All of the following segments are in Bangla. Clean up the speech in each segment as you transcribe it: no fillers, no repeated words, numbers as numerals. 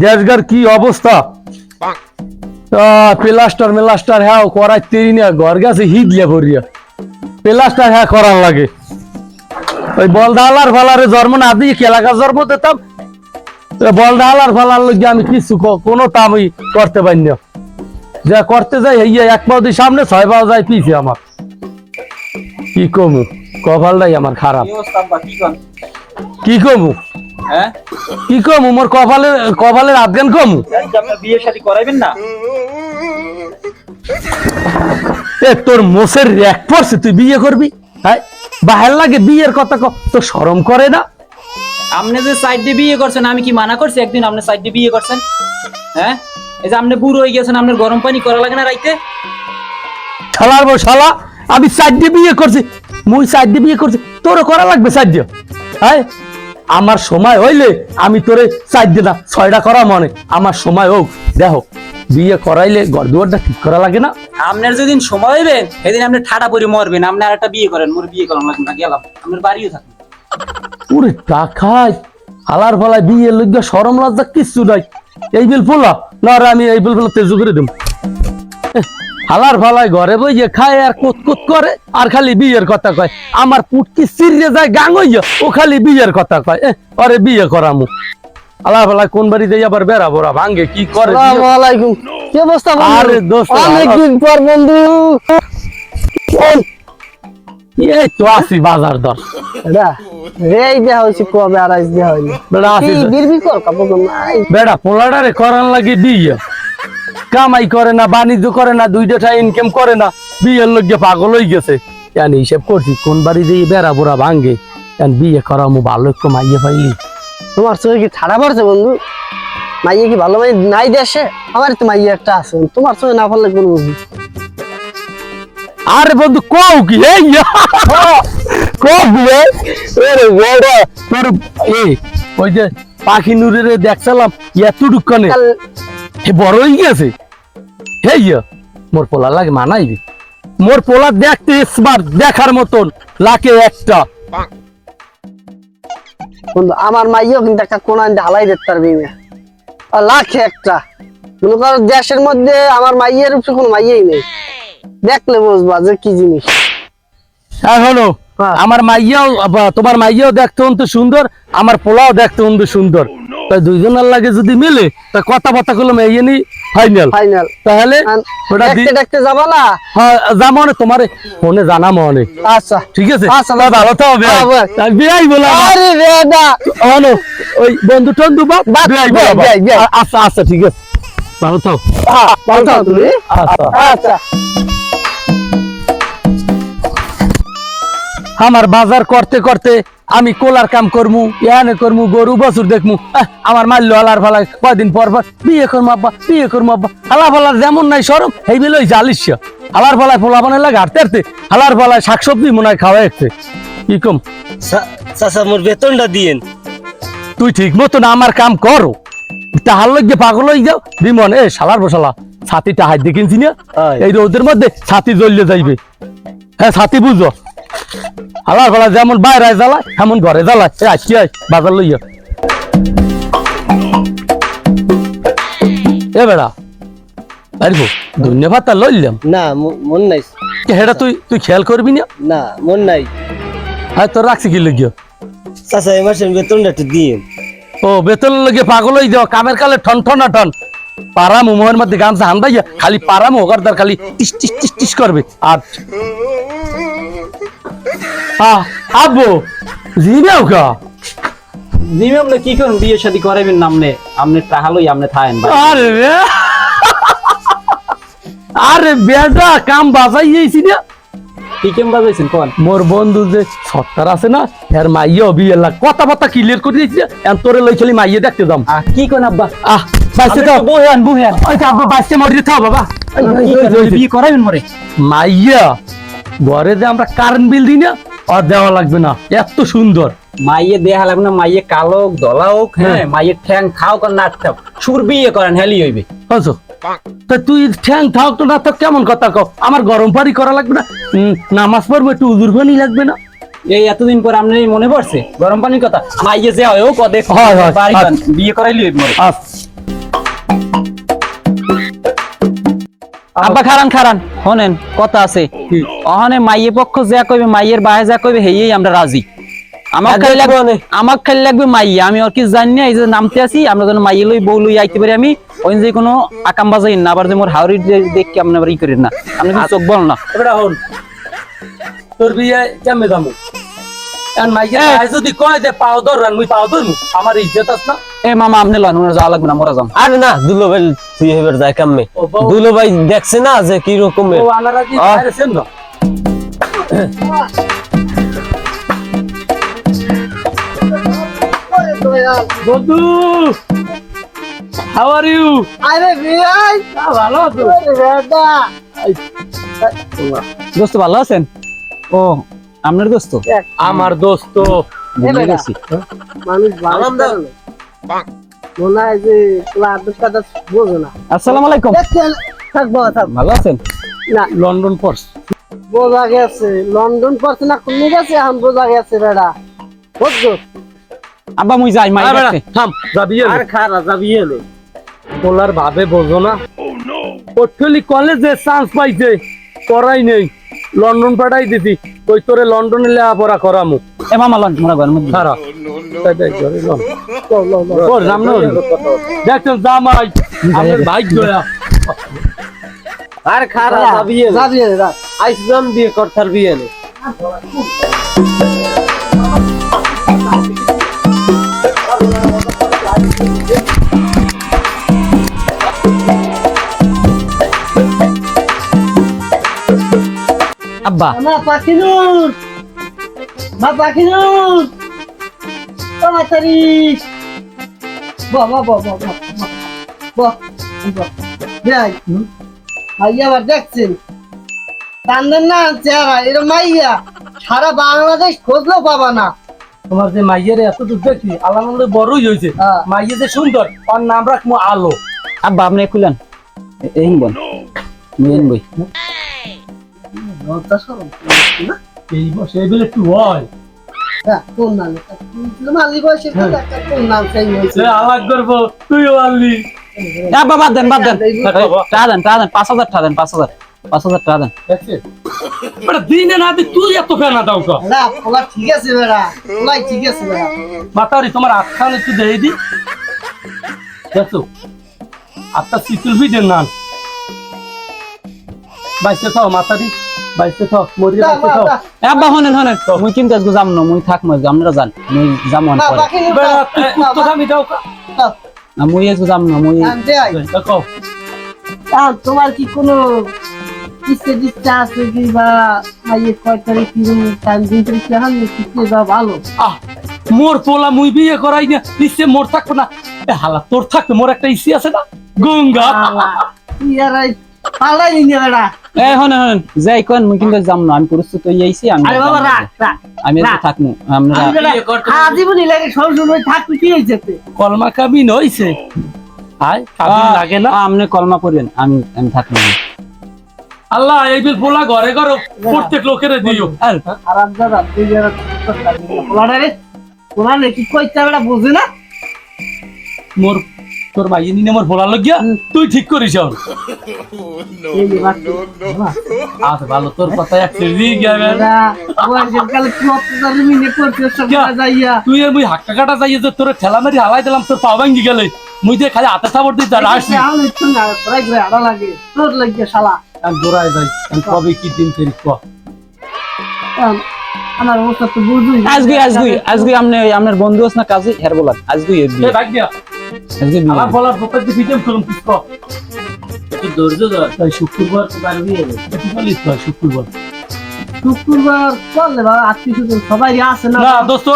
দেশগার কি অবস্থা, প্লাস্টার মেলাস্টার হ্যাঁ করাইতেই না, ঘর গেছে হিদলে ভরিয়া প্লাস্টার হ্যাঁ করার লাগে। ওই বলদালার ফালারে জন্ম না দিয়ে কি এলাকার জন্ম দিতাম, বলদালার ফালার লোক আমি কিছু কোনো কামই করতে পারি না, যা করতে যাই হইয়া এক পাও দিয়ে সামনে 6 পাও যায় পিছে। আমার কি কমু, কপালটাই আমার খারাপ। কি কমু কি কমু, মোর কপালের আধগান কমু। বিয়ে শাদী করাইবেন না? তোর মোষের এক পড়ছে তুই বিয়ে করবি? হ্যাঁ বাহের লাগে বিয়ের কথা তো শরম করে না? আপনি যে সাইড দিয়ে বিয়ে করছেন আমি কি মানা করছি একদিন আপনি সাইড দিয়ে বিয়ে করছেন? হ্যাঁ এই যে আপনি বুড়ো হয়ে গেছেন, আপনার গরম পানি করা লাগে না রাইতে? শালার বউ শালা, আমি সাইড দিয়ে বিয়ে করছি, মুই সাইড দিয়ে বিয়ে করছি, তোরও করা লাগবে সাইড দিয়ে? হ্যাঁ আমার সময় হইলে আমি তোরে সাইড দিয়ে না 6টা করা মনে, আমার সময় হোক। দেখো বিয়ে করাইলে ঘর দুয়ারটা ঠিক করা লাগে না? আপনার যেদিন সময় হইবে সেদিন আপনি ঠাডা পরে মরবেন। আপনি আর একটা বিয়ে করেন, মোর বিয়ে করানো লাগবে না, গেলাম আপনার বাড়িও থাকবে। ওরে টাকায় হালার ফালায় বিয়ে লজ্জা শরম লজ্জা কিচ্ছু নাই। এই বিল পোলা না রে, আমি এই বিল পোলা তেজু করে দেব। হালার ফালায় ঘরে বই যে খায় আর কুত করে আর খালি বিয়ের কথা কয়। আমার পুটকি সিরিয়ে যায় গাং হইয়া, ও খালি বিয়ের কথা কয়। আরে বিয়ে করামু হালার ফালায় কোন বাড়িতে আবার বেড়া বড়া ভাঙ্গে কি করে। আসসালামু আলাইকুম, কি অবস্থা বন্ধু? আরে দোস্ত অনেকদিন পর বন্ধু। এই তো আসি বাজার দর এটা রেই দেয়া হইছে কবে আর আজ দেয়া হইলো। বেড়া আসি কি বিরবি কর কাপড় নাই। বেড়া পোলাডারে করান লাগে বিয়ে, কামাই করে না, বাণিজ্য করে না, 2টা ইনকাম করে না, বিয়ের লোকে পাগল হয়ে গেছে। জানি হিসেব করছি কোন বাড়ি দিয়ে বেড়া বুড়া ভাঙ্গে বিয়ে করামু ভালো একটু মাইয়ে পাইলি। তোমার চোখে কি ঠাড়া পড়ছে বন্ধু? মাইয়ে কি ভালো মাই নাই দেশে? আমার তো মাইয়ে একটা আছে, তোমার চোখে না পড়লে কোন বুঝবি? আরে বন্ধু কও কি এই কও বিয়ে আরে বড় তোর এই ওই যে পাখি নুরের দেখছিলাম এতটুক কানে হে বড় হয়ে গেছে। হে মোর পোলা লাগে মানাই দি, মোর পোলা দেখতে স্মার্ট, দেখার মতন লাগে একটা। বন্ধু আমার মাইয়েও কিন্তু একটা কোন ঢালাই দিতে পারবি না, লাখে একটা। মনে করো দেশের মধ্যে আমার মাইয়ের উপরে কোনো মাইয়েই নেই, দেখলে বুঝবা যে কি জিনিস। এখনো আমার মাইয়াও তোমার মাইয়াও দেখতে অন্ত সুন্দর, আমার পোলাও দেখতে অন্ত সুন্দর, তাই দুইজনের লাগে যদি মিলে তা কথা বার্তা করলাম এই নি ফাইনাল ফাইনাল। তাহলে ওটা দেখতে দেখতে যাবা না? হ্যাঁ যাবো না, তোমার ফোনে জানামো অনেক। আচ্ছা ঠিক আছে, আচ্ছা ভালো তো হবে। বিয়াই বলা আরে বেডা অনো ওই বন্ধু টন্ধু বাপ বিয়াই বলা। আচ্ছা আচ্ছা ঠিক আছে, ভালো থাও। ভালো থাও তুমি। আচ্ছা আচ্ছা আমার বাজার করতে করতে আমি কোলার কাম করমু, ইয়ানে করমু, গরু বছর দেখমু, আমার মারলো হালার ফালায় কয়দিন পর পর বিয়ে করমু আব্বা, বিয়ে করমু আব্বা। হালা ফালার যেমন নাই সরম এই বেলে ওই জালিস হালার ফালায় পোলা বানাই লাগে হাঁটতে হাঁটতে, হালার ফালায় শাকসবজি মনে হয় খাওয়া একছে। কি কম চাচা মোর বেতনটা দিয়েন। তুই ঠিক মতন আমার কাম করো, তাহার লগে পাগল হয়ে যাও বিমন। এ শালার বসালা ছাতিটা হাত দিয়ে কিনছি না, এই রোদের মধ্যে ছাতি জ্বলিয়ে যাইবে। হ্যাঁ ছাতি বুঝো, হালার ফালা যেমন বাইরে জ্বালায় এমন ঘরে জ্বালায়। আজকে বাজার লইয়া এ বেড়া আরিফো ধন্যবাদ তা লইলাম না মন নাই। হেটা তুই খেয়াল করবি না? না মন নাই। হ্যাঁ তোর রাখছি কি লইয়া? চাচা এই মাসের বেতনটা একটু দিয়েন। ও বেতন লগে পাগল হয়ে যাও, কামের কালে ঠন ঠনা ঠন পারাম মোহের মধ্যে গামছা হান্দাইয়া খালি পারাম ওগারদার খালি টিস টিস টিস টিস করবে। আর আব্বু জিনাও কা জিমে আপনি কি করুন, বিয়ে শাদী করাইবেন না? আপনি টাহালই আপনি থাকেন। আরে রে আরে বেটা কাম বাজাই যাইছি না। কি কেম বাজাইছেন কোন? মোর বন্ধু যে সত্তার আছে না, এর মাইয়া বিয়ে লাগ কথা বার্তা ক্লিয়ার করে দিয়েছি, এন তোরে লই খালি মাইয়া দেখতে যাম। কি কোন আব্বা? বাইসে তো বুহেন বুহেন ওইটা আব্বা বাইসে মরে দিতে বাবা। বিয়ে করাইবেন মরে মাইয়া ঘরে যে আমরা কারেন্ট বিল দিই না, আর দেওয়া লাগবে না, এত সুন্দর। মাইয়ে দেহা লাগবে না, মাইয়ে কালো হোক দলা হোক, হ্যাঁ মাইয়ের ঠ্যাং খাও কর না খাও, সুর বিয়ে করেন হেলি হইবে। বুঝছো তা তুই ঠ্যাং থাক তো না থাক কেমন কথা কও, আমার গরম পানি করা লাগবে না, নামাজ পড়বো একটু উজুর পানি লাগবে না? এই এতদিন পর আপনি মনে পড়ছে গরম পানির কথা মাইয়ে যে হয় ও কদে হয়, হয়, বাড়ি হয়। যান, বিয়ে করাইলি মরে আব্বা খারান খারান শোনেন কথা আছে অহনে মাইয়ে পক্ষ যা কইবে মাইয়ের বাহে যা কইবে হেই আমরা রাজি আমার খালি লাগবে আমার খালি লাগবে মাইয়ে আমি আর কি জানি না এই যে নামতে আছি আমরা যেন মাইয়ে লই বউ লই আইতে পারি আমি ওই যে কোনো আকাম বাজাই না আবার যে মোর হাওড়ি দেখকে আপনি আবার ই করেন না আপনি কিন্তু চোখ বল না এবারে হন তোর বিয়ে কেমনে যাবো আর মাইয়া যদি কয় যে পাও ধরান মুই পাও ধরমু আমার ইজ্জত আছে না এ মামা আপনি লন ওনার যাওয়া লাগবে না মোরা যাম আরে না দুলো ভাই তুই এবার যাই কামে ও বউ। দুলো ভাই দেখছে না যে কি রকমের ও আনারা কি পাইছেন না বন্ধু হাউ আর ইউ আরে ভাই ভালো আছো বেটা দোস্ত ভালো আছেন ও আপনার দোস্ত আমার দোস্ত বুঝে গেছি মানুষ ভালো না মনে হয় যে ক্লাবের কথা বোঝো না আসসালামু আলাইকুম থাকবো থাক ভালো আছেন না লন্ডন পড়স বোঝা গেছে লন্ডন পড়ছে না কোন গেছে এখন বোঝা গেছে বেটা বুঝছো আব্বা মুই যাই মাই দেখতে থাম যাবি আর খারা যাবি এনে পোলার ভাবে বোঝো না পটলি কলেজে চান্স পাইছে পড়াই নেই লন্ডন পাঠাই দিছি কই তোরে লন্ডনে লেখাপড়া করামু এ মামা লন মোরা ঘর মধ্যে খারাপ দেখছেন জামাই আমাদের ভাগ্য আর খারা যাবি যাবি এনে রাখ আইসলাম বিয়ে করতার বিয়ে নে আব্বা মা পাখিনুর মা পাখিনুর তাড়াতাড়ি বাবা বাবা বাবা যাই ভাইয়া আবার দেখছেন কান্দেন না চেহারা এরকম মাইয়া সারা বাংলাদেশ খোঁজলেও পাবা না তোমার যে মাইয়ের এত দূর দেখি আলানন্দ বড়ই হয়েছে হ্যাঁ। মাইয়ে যে সুন্দর ওর নাম রাখবো আলো আব্বা আপনি খুলেন এই বল মেন বই লজ্জা শরম না এই বসে এই বলে একটু হয় কোন নাম মালি বয়সে কোন নাম সেই হয়েছে সে আলাগ করবো তুইও আনলি আব্বা বাদ দেন টাকা দেন 5,000 টাকা দেন 5,000 টাকা দেন দেখছিস বেটা দিনে না দি তুই এত ফেনা দাও তো না ওলা ঠিক আছে বেড়া ওলাই ঠিক আছে বেড়া মাতারি তোমার আটখান একটু দিয়ে দি দেখছো আটটা সিকুল ভিডের নাম বাইসে থাও মাতারি বাইসে থাও মরি বাইসে থাও এ আব্বা হনেন মুই কিন্তু আজকে যাম না মুই থাকমু আজকে আপনারা যান মুই যাম না না পরে বাকি বেটা তুই কুত্তো খামি দাও না মুই আজকে যাম না মুই আনতে আই দেখো তোমার কি কোনো ইচ্ছে আছে কি বা আইয়ে কয় তারিখ কি টাইম দিন তারিখ কি হান কি যা ভালো আহ মোর পোলা মুই বিয়ে করাই না নিশ্চয় মোর থাকবো না এ হালা তোর থাকবে মোর একটা ইসি আছে না গঙ্গা ইয়ার পালাই নিয়ে বেড়া এ হনেন যাই কোন মুই কিন্তু যাম না আমি প্রস্তুত হই আইছি আমি আরে বাবা রাখ রাখ আমি আজকে থাকমু আপনারা আজীবনই লাগে সব সময় থাকবি কি হয়েছে কলমা কাবিন হইছে আয় কাবিন লাগে না আপনি কলমা করবেন আমি থাকমু আল্লাহ এই বিল পোলা ঘরে ঘরে প্রত্যেক লোকের দিও আর আরাম দাদা তুই যারা পোলাটা রে পোলা নাকি কইতে বেড়া বুঝে না মোর তোর ভাই নিনে মোর ভোলা লাগিয়া তুই ঠিক করিস এখন এই যে বাকি আচ্ছা ভালো তোর কথা এক সেরি গেবে কালে কি অত্যাচার মিনে করছে সব যাইয়া তুই আর মুই হাক্কা কাটা যাইয়ে যে তোর ঠেলা মারি হালাই দিলাম তোর পা ভাঙ্গি গেলে মুই যে খালি হাতে সাবর দিই তার আসি আমি একটু না প্রায় করে আড়া লাগে তোর লাগে শালা আমি দৌড়াই যাই আমি কবে কি দিন ফেরি ক আমার অবস্থা তো বুঝুই আজকে আপনি আপনার বন্ধু আছে না কাজে হের বলান আজকে এ ভাগ দিয়া আজকে আমার বলার প্রত্যেক দিন ভিডিও করুম কি ক একটু ধৈর্য ধর তাই শুক্রবার পারবি কি বলিস তুই শুক্রবার শুক্রবার চলে বাবা আত্মীয় স্বজন সবাই আছে না না দোস্ত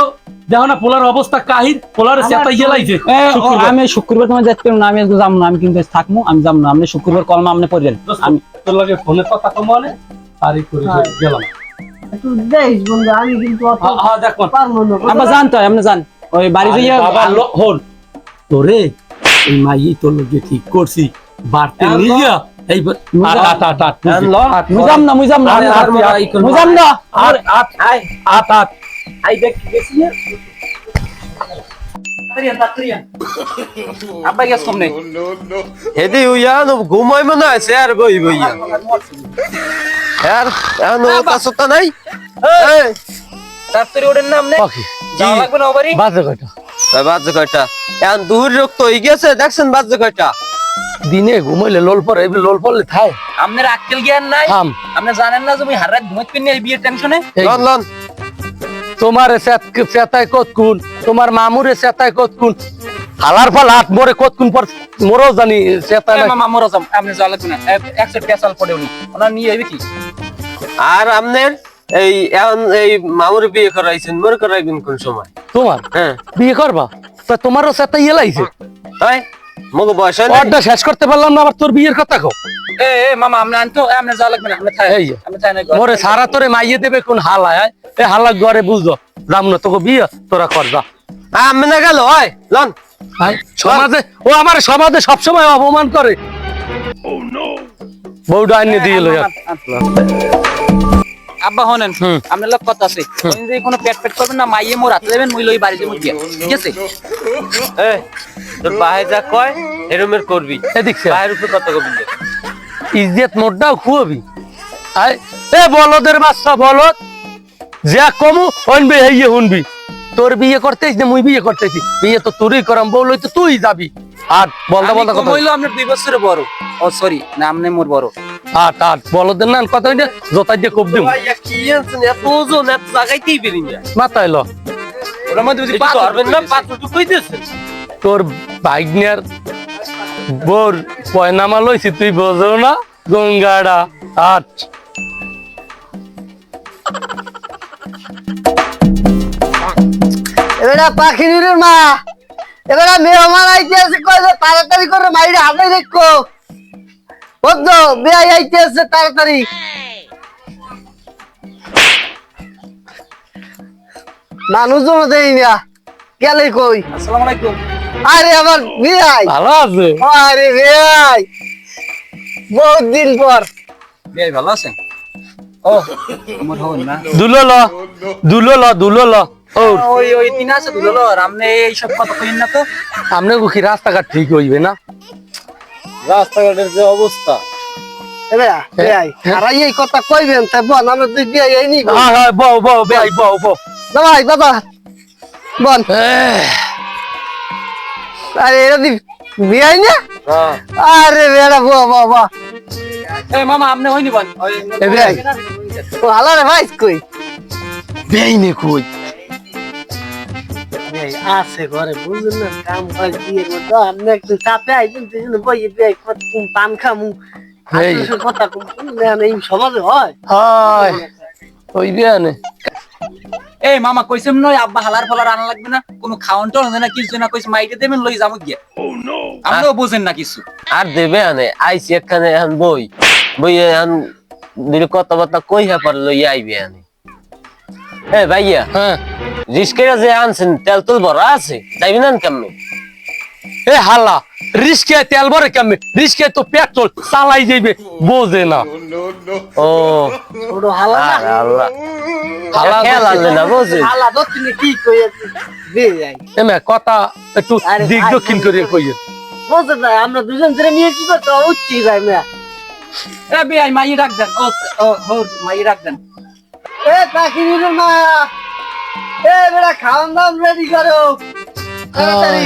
দেখো না পোলার অবস্থা কাহির পোলার সেটা গেলাইছে আমি শুক্রবার তোমার যাইতে পারবো না আমি আজকে যাম না আমি কিন্তু আজ থাকমু আমি যাম না আপনি শুক্রবার কলমা আপনি পড়লেন আমি তোর লাগে ফোনে কথা তো মনে তারই করে গেলাম একটু দেখ বন্ধু আমি কিন্তু অত হ্যাঁ দেখ পারবো না আব্বা জান তো আপনি জান ওই বাড়ি যাইয়া বাবা হল তোরে এই মাই তোর লগে ঠিক করছি বাড়তে নিয়া এই আট মুজাম না মুজাম না আট আই দেখ গেছি আব্বা গেছ কমনে হেদি উইয়া নো ঘুমাই মনে আছে আর বই বইয়া আর এনো কাছটা নাই এই তাড়াতাড়ি ওড়েন না আমনে ওকে যাওয়া লাগবে না ওবারই বাজে কয়টা বাজে কয়টা এখন দূর রক্ত হয়ে গেছে দেখছেন বাজে কয়টা দিনে ঘুমাইলে লোল পরে লোল পড়লে থাই আপনার আক্কেল জ্ঞান নাই থাম আপনি জানেন না যে আমি হার রাত ঘুমাইতে নিয়ে বিয়ের টেনশনে লন লন তোমার চেতায় কতকুন তোমার মামুরে চেতায় কতকুন হালার ফল হাত মরে কতকুন পর মরও জানি চেতায় মামা মরজম আপনি যাওয়া লাগবে না একশো পেশাল পড়ে উনি ওনার নিয়ে হইবে কি আর আপনার এই এখন এই মামুর বিয়ে করাইছেন মোর করাইবেন কোন সময় তোমার হ্যাঁ বিয়ে করবা তা তোমারও চেতাই এলাইছে তাই মগ বয়স হয় নাই? অর্ডার শেষ করতে পারলাম না আবার তোর বিয়ের কথা কো এ মামা আপনি আনতো আপনি যাওয়া লাগবে না আপনি থাই এই যে। আপনি থাই না মরে সারা তোরে মাইয়ে দেবে কোন হালায় এ হালা ঘরে বুঝো যাম না তোকে বিয়ে তোরা কর যা আমি না গেল হয় লন সমাজে ও আমার সমাজে সবসময় অপমান করে বউটা আইনে দিয়ে লই আব্বা হনেন আপনার লোক কথা আছে আপনি যদি কোনো পেট পেট করবেন না মাইয়ে মোর হাতে দেবেন মুই লই বাড়িতে মুই গিয়া ঠিক আছে এ তোর বাহে যা কয় এরমের করবি এদিক সে। বাহের উপরে কথা কবি না। ইজ্জত মোটটাও খুবই আয় এ বলদের বাচ্চা বলদ যা কমু অনবে হইয়ে শুনবি তোর বিয়ে করতেইস না মুই বিয়ে করতেছি বিয়ে তো তোরই করাম বউ লই তো তুই যাবি আর বলদা বলদা কথা হইলো আপনার 2 বছরের বড় ও সরি না আপনি মোর বড় আট বলদের না কথা হইলে জোতাই দিয়ে কোপ দিম ভাইয়া কি আনছেন এত ওজন এত জায়গাইতেই বেরিয়ে না মাথায় ল ওর মধ্যে যদি দেখি পারবেন না পাত্রটুকু কইতেছেন তোর ভাগ্নের বোর পয়নামা লইছি তুই বোঝো না গঙ্গাড়া আট এবারে পাখির মা এবারে মেহমান আইতে আছে কই যে তাড়াতাড়ি করে মাইরে হাতে দেখো বদ্ধ বেয়াই আইতে আছে তাড়াতাড়ি মানুষজন দেই না গেলে কই আসসালামু আলাইকুম আরে আমার বেয়াই ভালো আছে আরে বেয়াই বহুত দিন পর ভাই ভালো আছেন ও মোর হন না দুলো ল ও ওই দিন আছে দুলো আপনি এই সব কথা কইন না তো আমনে কি রাস্তাঘাট ঠিক হইবে না রাস্তাঘাটের যে অবস্থা এবারে বেয়াই হারাই এই কথা কইবেন তাই বল আমরা দুই বেয়াই এই নি হ্যাঁ হ্যাঁ বউ বেআই বউ ভাই বাবা বল আরে এরা দি বেয়াই না হ্যাঁ আরে বেড়া বাবা এ মামা আপনি হইনি বল এ বেআই ও হালারে ভাই কই বেআই নে কই বেয়াই আছে ঘরে বুঝুন না কাম হয় বিয়ের মতো আপনি একটু চাপে আইছেন তুই বই বেয়াই কত পান খামু এই। আসলে কথা কম না এই সমাজে হয় হায় ওই বেআনে এই মামা কইছেন নয় আব্বা হালার ফালার আনা লাগবে না কোনো খাওয়ান টন না কিছু না কইছে মাইকে দেবেন লই যাবো গিয়া আপনিও বুঝেন না কিছু আর দেবে আনে আইছি এখানে এখন বই এখন দিলে কথাবার্তা কই হ্যাঁ পার লই আইবে আনে এ ভাইয়া হ্যাঁ রিস্কেরা যে আনছেন তেল তুল ভরা আছে যাইবেন না কেমনে এ হালা রিস্কে তেল ভরে কেমনে রিস্কে তো পেট্রোল চালাই যাইবে বোঝে না ও ছোট হালা না আরে আল্লাহ হালা খেয়াল আনলে না বুঝে হালা দক্ষিণে কি কই বেয়াই এমে কথা একটু আরে দিক ভাই, দক্ষিণ করে কইয়ে বুঝতে না আমরা দুজন ধরে নিয়ে কি করতে উঠছি ভাই মিয়া এ বিয়াই মাই রাখ দেন ও মাই রাখ দেন এ পাখির মা এ বেটা খাওয়ান দাম রেডি করো তাড়াতাড়ি